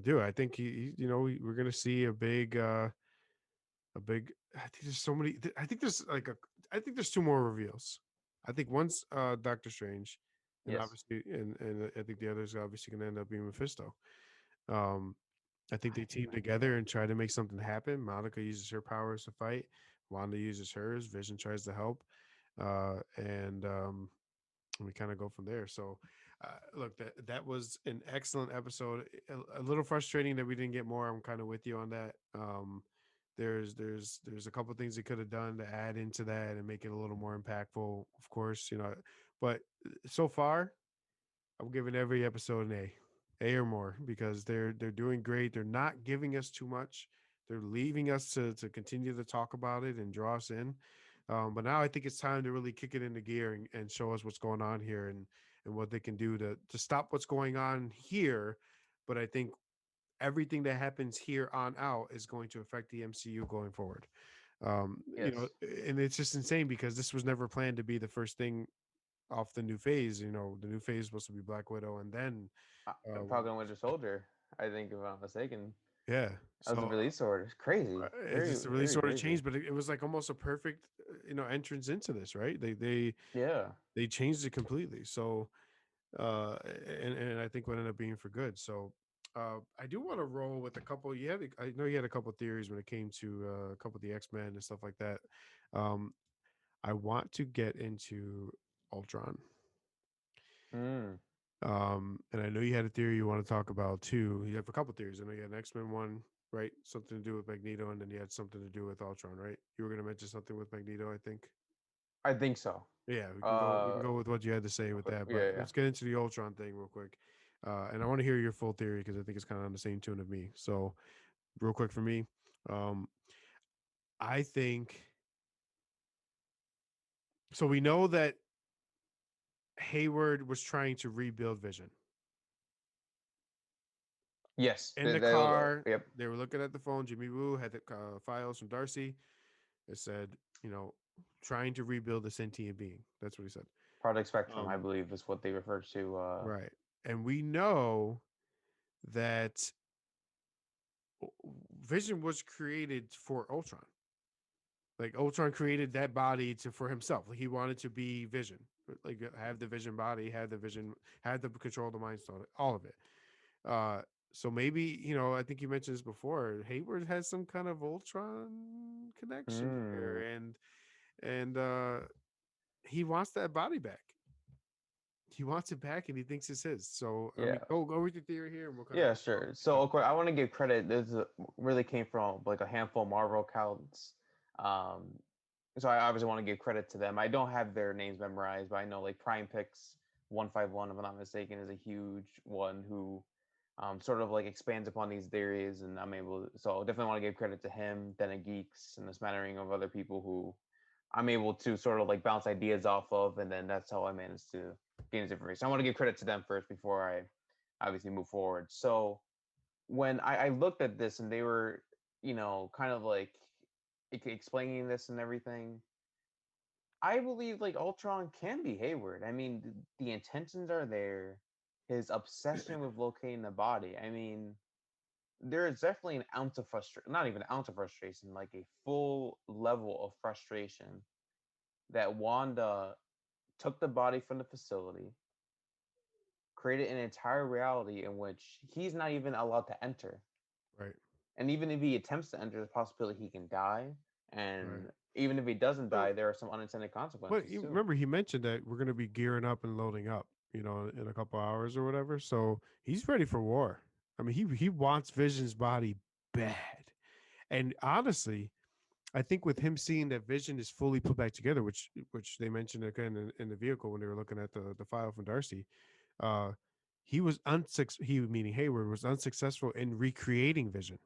dude, I think we're gonna see a big. I think there's so many. I think there's like I think there's two more reveals. I think one's Doctor Strange, and
yes,
obviously, and I think the other's obviously gonna end up being Mephisto. Um, I think they team together and try to make something happen. Monica uses her powers to fight. Wanda uses hers. Vision tries to help, and we kind of go from there. So, look, that was an excellent episode. A little frustrating that we didn't get more. I'm kind of with you on that. There's a couple things they could have done to add into that and make it a little more impactful. Of course, but so far I'm giving every episode an A or more, because they're doing great. They're not giving us too much. They're leaving us to continue to talk about it and draw us in. But now I think it's time to really kick it into gear and show us what's going on here, and what they can do to stop what's going on here. But I think everything that happens here on out is going to affect the MCU going forward. Um, you know,
yes.
and it's just insane because this was never planned to be the first thing off the new phase. The new phase is supposed to be Black Widow, and then
Falcon and Winter Soldier. I think if I'm not mistaken,
yeah.
that was the
So
release order. It's crazy,
it's
very
just really
very
sort of
crazy.
changed, but it was like almost a perfect entrance into this, right?
Yeah.
They changed it completely. So and I think what ended up being for good. So I do want to roll with a couple. You had, I know you had a couple theories when it came to a couple of the X Men and stuff like that. Um, I want to get into Ultron.
Mm,
And I know you had a theory you want to talk about too. You have a couple theories. I know you had an X Men one, right? Something to do with Magneto, and then you had something to do with Ultron, right? You were going to mention something with Magneto, I think.
I think so.
Yeah, we can go. We can go
Okay,
with what you had to say with that. But
yeah, yeah.
let's get into the Ultron thing real quick. And I want to hear your full theory because I think it's kind of on the same tune of me. So, real quick for me, um, I think so. We know that Hayward was trying to rebuild Vision
Yes,
in the
they
car.
yep.
They were looking at the phone. Jimmy Woo had the files from Darcy. It said, you know, trying to rebuild a sentient being. That's what he said.
Project Spectrum, I
Um,
believe, is what they refer to.
right. And we know that Vision was created for Ultron. Like Ultron created that body to for himself. Like he wanted to be Vision, like have the Vision body, have the Vision, have the control of the Mind Stone, all of it. Uh, so maybe I think you mentioned this before. Hayward has some kind of Ultron connection
Hmm.
here, and he wants that body back. He wants it back, and he thinks it's his. So I mean,
Yeah.
go with your theory here, and we'll kind of
Yeah,
go.
sure. So, of course, I want to give credit. Really came from like a handful of Marvel accounts. Um, so I obviously want to give credit to them. I don't have their names memorized, but I know like Prime Picks 151, if I'm not mistaken, is a huge one who sort of like expands upon these theories, and I'm able. So definitely want to give credit to him, then a Geeks, and a smattering of other people who I'm able to sort of like bounce ideas off of, and then that's how I managed to gain this information. I want to give credit to them first before I obviously move forward. So when I looked at this and they were, kind of like explaining this and everything, I believe like Ultron can be Hayward. I mean, the intentions are there. His obsession with locating the body. I mean, there is definitely an ounce of frustration, not even an ounce of frustration, like a full level of frustration that Wanda took the body from the facility, created an entire reality in which he's not even allowed to enter.
Right,
And even if he attempts to enter, there's a possibility he can die.
right.
And even if he doesn't die,
So,
there are some unintended
but
consequences
you
too.
remember he mentioned that we're going to be gearing up and loading up, in a couple hours or whatever. So he's ready for war. I mean, he wants Vision's body bad. And honestly, I think with him seeing that Vision is fully put back together, which they mentioned again in the vehicle when they were looking at the file from Darcy, uh, he was unsuccessful. He meaning Hayward was unsuccessful in recreating Vision.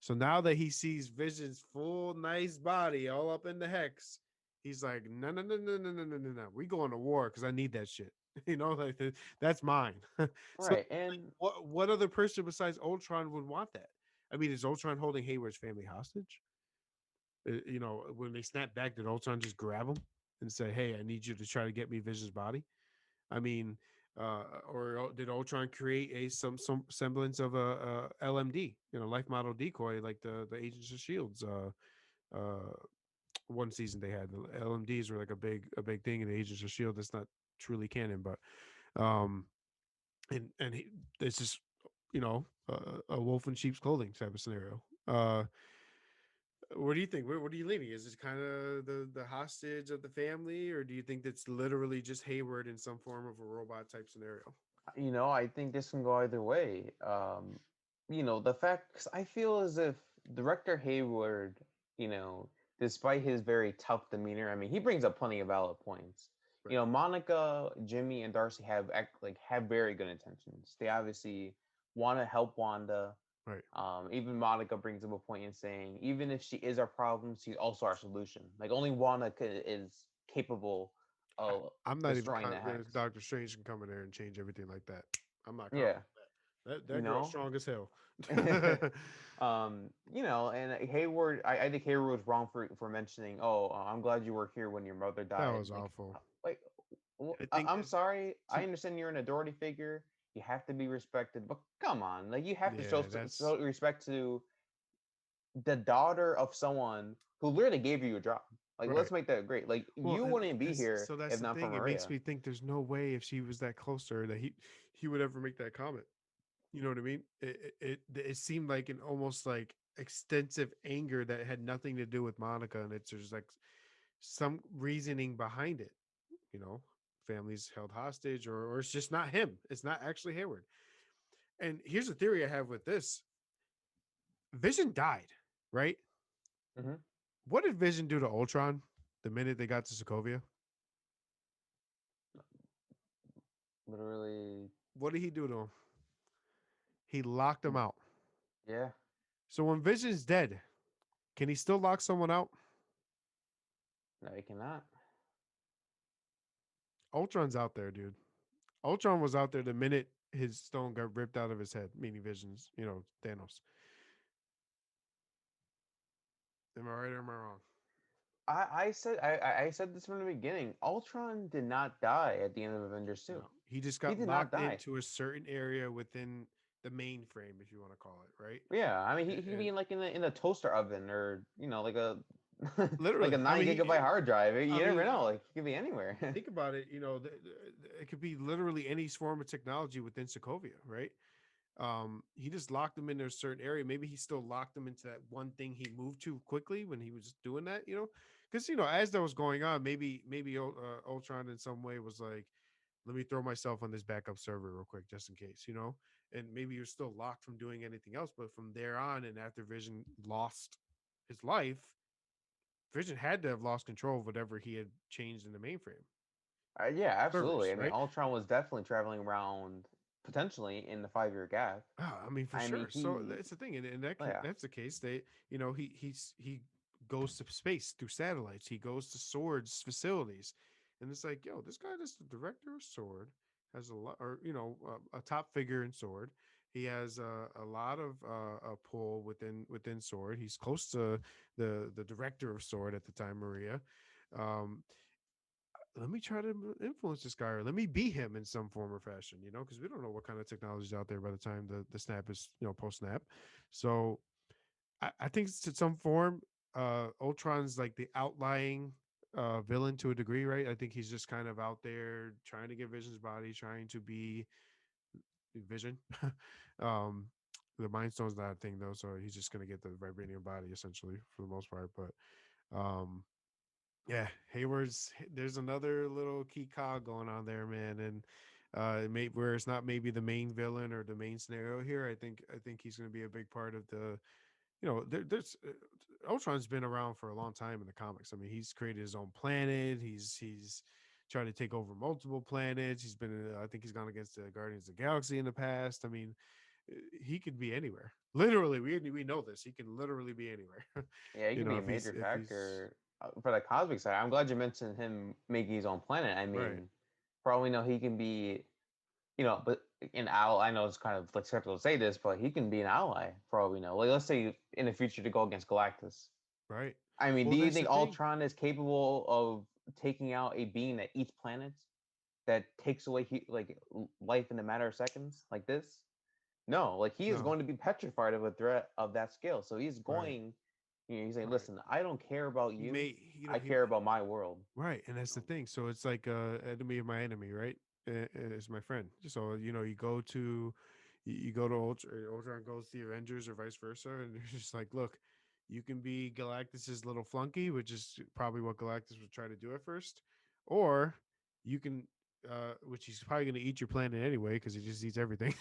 So now that he sees Vision's full nice body all up in the hex, he's like, no, no, no, no, no, no, no, no, no. We going to war because I need that shit. Like that's mine. So
Right.
like,
And
what other person besides Ultron would want that? I mean, is Ultron holding Hayward's family hostage? When they snap back, did Ultron just grab him and say, "Hey, I need you to try to get me Vision's body"? I mean, or did Ultron create some semblance of a LMD, life model decoy like the Agents of Shields? One season they had the LMDs were like a big thing in the Agents of Shield. That's not truly canon, but um, and it's just a wolf in sheep's clothing type of scenario. What do you think? What are you leaning? Is this kind of the hostage of the family, or do you think that's literally just Hayward in some form of a robot type scenario?
I think this can go either way. The fact 'cause I feel as if director Hayward, you know, despite his very tough demeanor, I mean, he brings up plenty of valid points.
Right,
Monica, Jimmy, and Darcy have very good intentions. They obviously want to help Wanda.
right.
Even Monica brings up a point in saying, even if she is our problem, she's also our solution. Like only Wanda is capable of
I'm not even
destroying the
confident
hex.
Doctor Strange can come in there and change everything like that. I'm not confident
Yeah,
that
you
girl's
know.
strong as hell.
And Hayward, I think Hayward was wrong for mentioning. Oh, I'm glad you were here when your mother
That
died.
was awful.
Like,
I think
I'm sorry. I
to
understand you're an authority figure. You have to be respected, but come on, like you have to show
yeah, that's
respect to the daughter of someone who literally gave you a job. Like, let's
right.
make that great. Like,
Well,
you
and
wouldn't be here
that's
if
the
not for
thing. It makes
Maria.
me think there's no way if she was that close to her that he would ever make that comment. You know what I mean? It seemed like an almost like extensive anger that had nothing to do with Monica, and it's just like some reasoning behind it. You know, families held hostage, or it's just not him. It's not actually Hayward. And here's a theory I have with this: Vision died, right?
Hmm.
What did Vision do to Ultron the minute they got to Sokovia?
Literally,
What did he do to him? He locked him out.
yeah.
So when Vision's dead, can he still lock someone out?
No, you cannot.
Ultron's out there, dude. Ultron was out there the minute his stone got ripped out of his head, meaning Vision's, Thanos. Am I right or am I wrong?
I said this from the beginning. Ultron did not die at the end of Avengers 2.
No. He just
He
got
did not
locked
die.
into a certain area within the mainframe, if you want to call it, right?
Yeah, I mean he could be
And
in like in a toaster oven or like a like a
literally, I
nine
mean,
gigabyte hard drive.
I
You never
mean,
know. Like he could be anywhere.
think about it. It could be literally any form of technology within Sokovia, right? He just locked them into a certain area. Maybe he still locked them into that one thing he moved to quickly when he was doing that, because as that was going on, maybe Ultron in some way was like, let me throw myself on this backup server real quick just in case, and maybe you're still locked from doing anything else. But from there on, and after Vision lost his life, Vision had to have lost control of whatever he had changed in the mainframe
Yeah, absolutely.
servers,
I mean,
right?
Ultron was definitely traveling around potentially in the 5 year gap.
I mean, for
I mean,
sure. So
he,
that's the thing, and in that
yeah,
that's the case. He goes to space through satellites. He goes to Sword's facilities, and it's like, yo, this guy is the director of Sword, has a lot, or a top figure in Sword. He has a lot of a pull within Sword. He's close to the director of Sword at the time, Maria. Um, Let me try to influence this guy, or let me be him in some form or fashion, because we don't know what kind of technology is out there by the time the snap is, post snap. So I think to some form, Ultron's like the outlying villain to a degree, right? I think he's just kind of out there trying to get Vision's body, trying to be Vision. um, the Mind Stone's not a thing though, so he's just gonna get the vibranium body essentially for the most part. But um, yeah, Hayward's there's another little key cog going on there, man, and where it's not maybe the main villain or the main scenario here. I think he's going to be a big part of the. There's Ultron's been around for a long time in the comics. I mean, he's created his own planet. He's tried to take over multiple planets. He's been, I think, he's gone against the Guardians of the Galaxy in the past. I mean, he could be anywhere. Literally, we know this. He can literally be anywhere.
yeah, he could be a major
If he's
factor for the cosmic side. I'm glad you mentioned him making his own planet. I
right.
mean, for all we know, he can be, but an ally. I know it's kind of like skeptical to say this, but he can be an ally for all we know. Like, let's say in the future to go against Galactus.
Right.
I mean, do
Well,
you
that's
think
the thing.
Ultron is capable of taking out a being that eats planets, that takes away life in a matter of seconds, like this? No, like he is
No.
going to be petrified of a threat of that scale. So he's
Right.
going, he's saying,
Right.
listen, I don't care about
He
you.
may,
I care about my world.
right, and that's the thing. So it's like enemy of my enemy, right? Is my friend. So you go to, you go to Ultron goes to the Avengers or vice versa, and it's just like, look, you can be Galactus's little flunky, which is probably what Galactus would try to do at first, or you can, which he's probably going to eat your planet anyway because he just eats everything,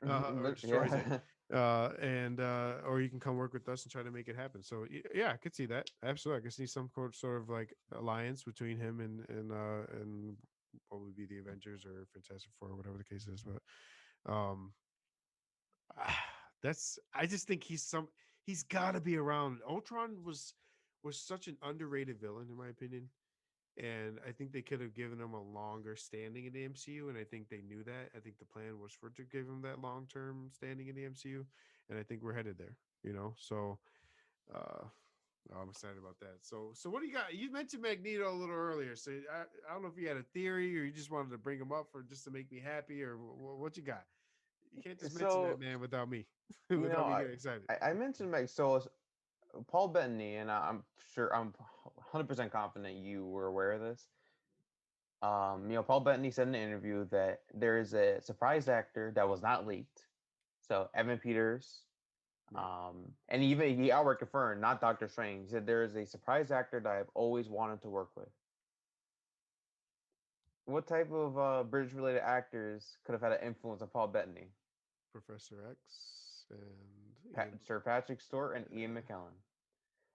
or destroys it.
Yeah.
And Or you can come work with us and try to make it happen. So yeah, I could see that. Absolutely, I could see some sort of like alliance between him and what would be the Avengers or Fantastic Four or whatever the case is. But that's I just think he's got to be around. Ultron was such an underrated villain in my opinion, and I think they could have given him a longer standing in the MCU, and I think they knew that. I think the plan was for to give him that long term standing in the MCU, and I think we're headed there. So uh, I'm excited about that. So what do you got? You mentioned Magneto a little earlier, so I don't know if you had a theory or you just wanted to bring him up for just to make me happy, or what you got. You can't just mention that
So,
man without me,
you know,
without me
I,
getting excited.
I mentioned like Paul Bettany, and I'm sure I'm 100% confident you were aware of this. Paul Bettany said in an interview that there is a surprise actor that was not leaked So Evan Peters,
Right.
and even he outright confirmed, not Doctor Strange. He said there is a surprise actor that I've always wanted to work with. What type of British-related actors could have had an influence on Paul Bettany?
Professor X and Ian.
Sir Patrick Stewart and Ian McKellen.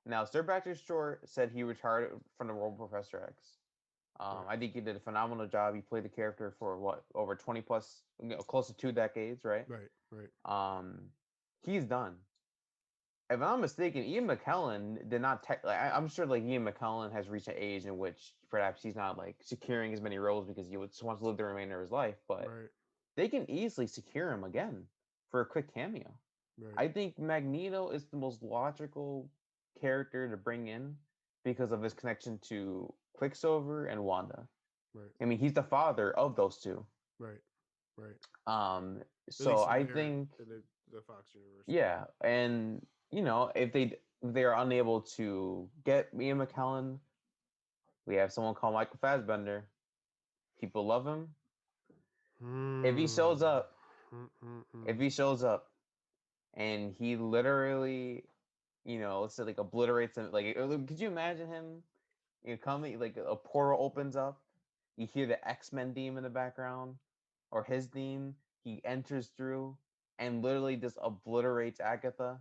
Now, Sir Patrick Stewart said he retired from the role of Professor X.
Right.
I think he did a phenomenal job. He played the character for what, over 20 plus, close to 2 decades, right?
Right. Right.
Um, he's done. If I'm not mistaken, Ian McKellen did not I'm sure like Ian McKellen has reached an age in which perhaps he's not like securing as many roles because he just wants to live the remainder of his life, but
Right.
they can easily secure him again for a quick cameo.
Right.
I think Magneto is the most logical character to bring in because of his connection to Quicksilver and Wanda.
Right.
I mean, he's the father of those two.
Right. Right.
Um,
At
so
least
I think,
in the Fox universe.
yeah, and if they are unable to get Ian McKellen, we have someone called Michael Fassbender. People love him. If he
Hmm.
shows up,
Hmm, hmm, hmm.
if he shows up, and he literally, let's say like obliterates him, like could you imagine him, coming like a portal opens up, you hear the X-Men theme in the background, or his theme, he enters through and literally just obliterates Agatha.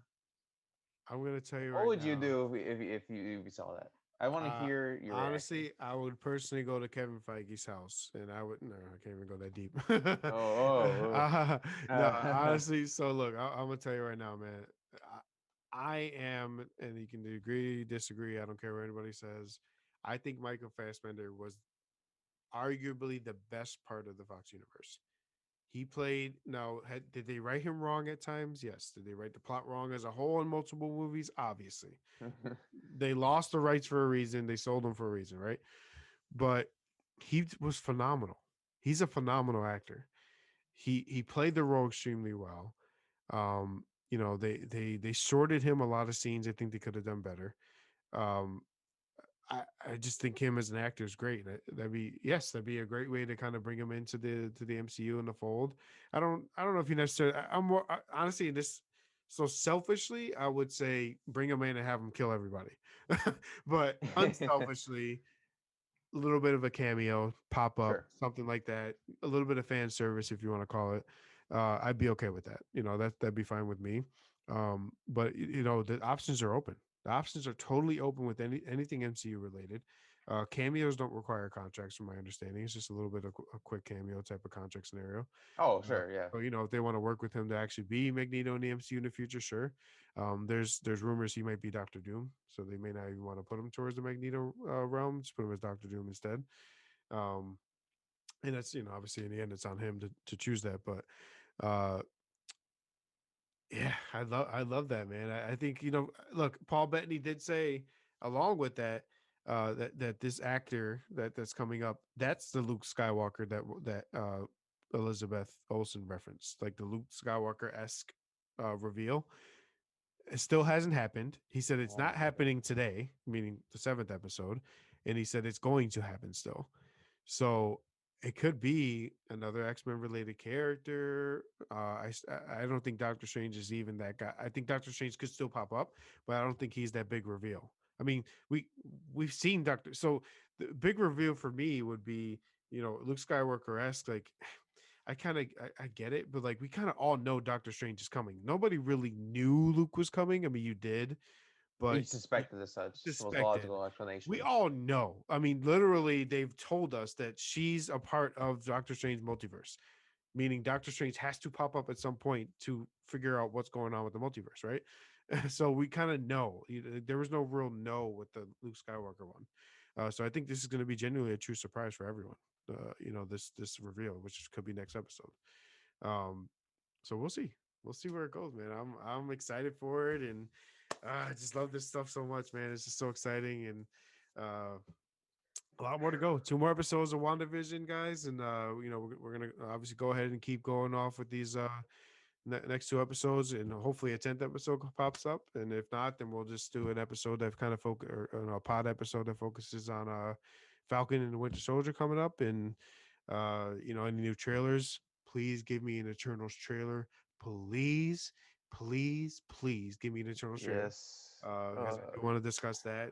I'm gonna tell you
What
right
would you
now.
do if you saw that? I want to hear your reaction.
Honestly, I would personally go to Kevin Feige's house, and I would no, I can't even go that deep.
Oh,
No,
oh.
honestly. So look, I'm gonna tell you right now, man. I am, and you can agree, disagree. I don't care what anybody says. I think Michael Fassbender was arguably the best part of the Fox universe. He played. Now, did they write him wrong at times? Yes. Did they write the plot wrong as a whole in multiple movies? Obviously. They lost the rights for a reason. They sold them for a reason, right? But he was phenomenal. He's a phenomenal actor. He played the role extremely well. They shorted him a lot of scenes. I think they could have done better. Um, I just think him as an actor is great. That'd be a great way to kind of bring him into the MCU in the fold. I don't know if you necessarily. I'm more honestly this. So selfishly, I would say bring him in and have him kill everybody. But unselfishly, a little bit of a cameo, pop up,
Sure.
something like that, a little bit of fan service, if you want to call it. I'd be okay with that. That'd be fine with me. But the options are open. The options are totally open with anything MCU related. Cameos don't require contracts, from my understanding. It's just a little bit of a quick cameo type of contract scenario.
Oh,
Uh,
sure. Yeah.
so if they want to work with him to actually be Magneto in the MCU in the future, sure. There's rumors he might be Doctor Doom, so they may not even want to put him towards the Magneto realm. Just put him as Doctor Doom instead. Um, and that's obviously in the end it's on him to choose that. But uh, yeah, I love that, man. I think look, Paul Bettany did say along with that that this actor that's coming up, that's the Luke Skywalker that Elizabeth Olsen referenced, like the Luke Skywalker esque reveal. It still hasn't happened. He said it's
Oh
not
my
happening today, meaning the seventh episode, and he said it's going to happen still. So it could be another X-Men related character. I don't think Doctor Strange is even that guy. I think Doctor Strange could still pop up, but I don't think he's that big reveal. I mean, we've seen Doctor. So the big reveal for me would be Luke Skywalker esque. Like I get it, but like we kind of all know Doctor Strange is coming. Nobody really knew Luke was coming. I mean, you did,
You
but you
suspected as such. The most
suspected.
logical
We
explanation.
all know. I mean, literally, they've told us that she's a part of Doctor Strange multiverse, meaning Doctor Strange has to pop up at some point to figure out what's going on with the multiverse, right? So we kind of know. There was no real no with the Luke Skywalker one. So I think this is going to be genuinely a true surprise for everyone. This reveal, which could be next episode. Um, so we'll see. We'll see where it goes, man. I'm excited for it, and I just love this stuff so much, man. It's just so exciting, and uh, a lot more to go. Two more episodes of WandaVision, guys, and we're gonna obviously go ahead and keep going off with these next two episodes, and hopefully a 10th episode pops up. And if not, then we'll just do an episode that kind of or a pod episode that focuses on Falcon and the Winter Soldier coming up, and any new trailers. Please give me an Eternals trailer. please, please give me an internal trailer.
Yes.
Because I do want to discuss that.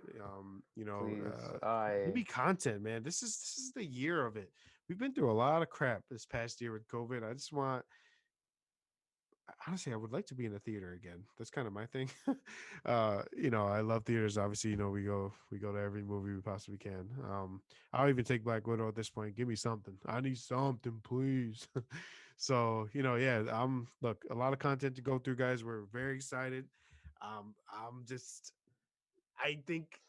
Please.
Give me content, man. This is the year of it. We've been through a lot of crap this past year with COVID. I just want honestly, I would like to be in a theater again. That's kind of my thing. I love theaters. Obviously, we go to every movie we possibly can. I'll even take Black Widow at this point. Give me something. I need something, please. So, yeah, look, a lot of content to go through, guys. We're very excited. I'm just I think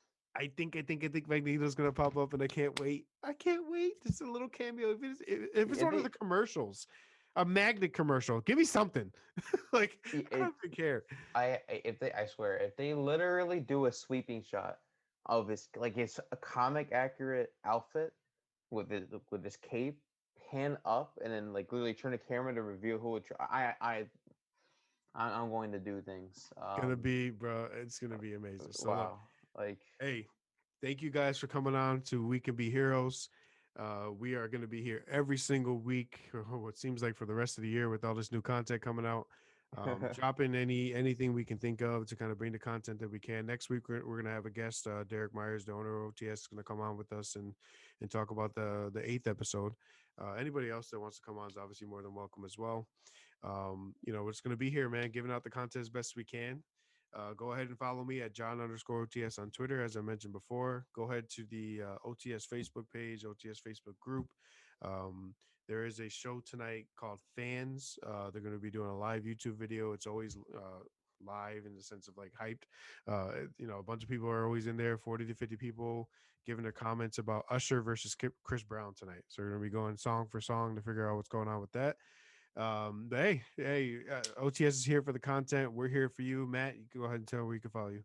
Magneto's gonna pop up, and I can't wait. I can't wait. Just a little cameo. If it's
If
one of the
they,
commercials, a magnet commercial, give me something. Like I
it,
don't even care.
if they, I swear, if they literally do a sweeping shot of his, like his a comic accurate outfit with his cape, pan up, and then like literally turn the camera to reveal who it. I'm going to do things.
Gonna be, bro. It's gonna be amazing. So look,
Wow. Like,
hey, thank you guys for coming on to We Can Be Heroes. We are going to be here every single week, or what seems like for the rest of the year, with all this new content coming out. Dropping anything we can think of to kind of bring the content that we can. Next week we're going to have a guest, Derek Myers, the owner of OTS, is going to come on with us and talk about the eighth episode. Anybody else that wants to come on is obviously more than welcome as well. We're just going to be here, man, giving out the content as best we can. Go ahead and follow me at John_OTS on Twitter, as I mentioned before. Go ahead to the OTS Facebook page, OTS Facebook group. Um, there is a show tonight called Fans. They're going to be doing a live YouTube video. It's always live in the sense of like hyped. A bunch of people are always in there, 40 to 50 people giving their comments about Usher versus Chris Brown tonight. So we're going to be going song for song to figure out what's going on with that. But OTS is here for the content. We're here for you, Matt. You can go ahead and tell where you can follow you.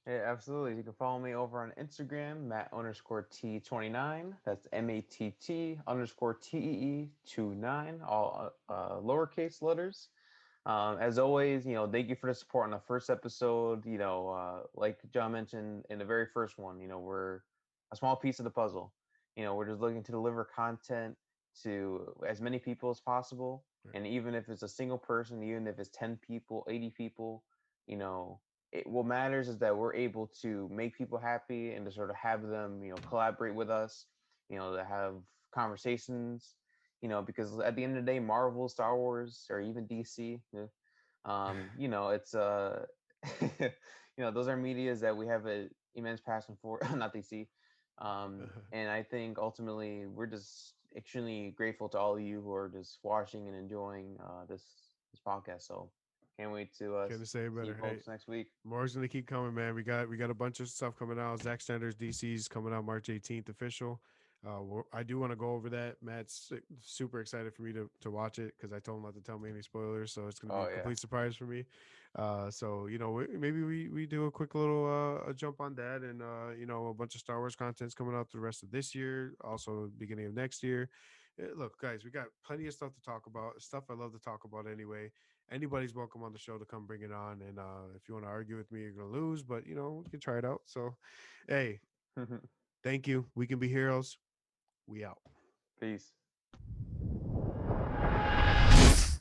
yeah, absolutely. You can follow me over on Instagram, Matt_T29. That's MATT_TEE29, all lowercase letters. As always, thank you for the support on the first episode. Like John mentioned in the very first one, we're a small piece of the puzzle. We're just looking to deliver content to as many people as possible.
Right.
And even if it's a single person, even if it's 10 people, 80 people, you know, what matters is that we're able to make people happy and to sort of have them, collaborate with us, to have conversations, because at the end of the day, Marvel, Star Wars, or even DC, it's those are medias that we have an immense passion for, not DC. And I think ultimately we're just extremely grateful to all of you who are just watching and enjoying this podcast. So can't wait to
Can't say it
see you
better. Hey,
folks next week.
more's gonna keep coming, man. We got a bunch of stuff coming out. Zack Snyder's DC's coming out March 18th official. I do want to go over that. Matt's super excited for me to watch it because I told him not to tell me any spoilers, so it's gonna be
Oh
a
yeah.
complete surprise for me. So maybe we do a quick little a jump on that, and a bunch of Star Wars content's coming out the rest of this year, also beginning of next year. Look, guys, we got plenty of stuff to talk about. Stuff I love to talk about anyway. Anybody's welcome on the show to come bring it on. And if you want to argue with me, you're gonna lose, but we can try it out. So, hey, thank you. We can be heroes. We out.
Peace.